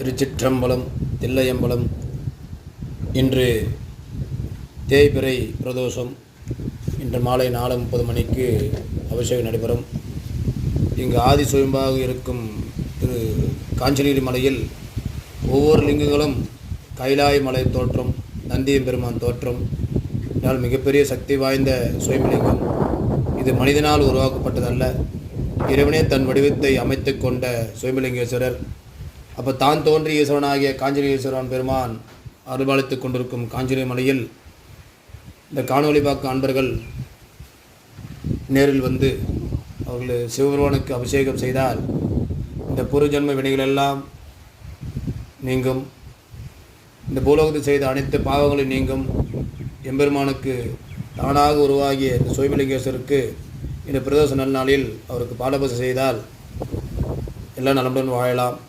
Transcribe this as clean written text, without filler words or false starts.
திருச்சிற்றம்பலம் தில்லையம்பலம். இன்று தேய்பிறை பிரதோஷம். இன்று மாலை 4:30 மணிக்கு அபிஷேகம் நடைபெறும். இங்கு ஆதி சுயம்பாக இருக்கும் திரு காஞ்சனகிரி மலையில் ஒவ்வொரு லிங்கங்களும் கைலாய மலை தோற்றம், நந்தியம் பெருமான் தோற்றம். இதனால் மிகப்பெரிய சக்தி வாய்ந்த சுயம்பலிங்கம். இது மனிதனால் உருவாக்கப்பட்டதல்ல, இறைவனே தன் வடிவத்தை அமைத்து கொண்ட சுயம்பலிங்கேஸ்வரர். அப்போ தான் தோன்றிய ஈஸ்வரனாகிய காஞ்சனீஸ்வரன் பெருமான் அருள்பாலித்து கொண்டிருக்கும் காஞ்சனி மலையில் இந்த காணொளி பார்க்கும் அன்பர்கள் நேரில் வந்து அவர்கள் சிவபெருமானுக்கு அபிஷேகம் செய்தால் இந்த பூர்வஜன்ம வினைகளெல்லாம் நீங்கும். இந்த பூலோகத்தில் செய்த அனைத்து பாவங்களும் நீங்கும். எம்பெருமானுக்கு தானாக உருவாகிய இந்த சுயம்பலிங்கேஸ்வருக்கு இந்த பிரதோஷ நல்நாளில் அவருக்கு பாலபூசை செய்தால் எல்லா நலமுடன் வாழலாம்.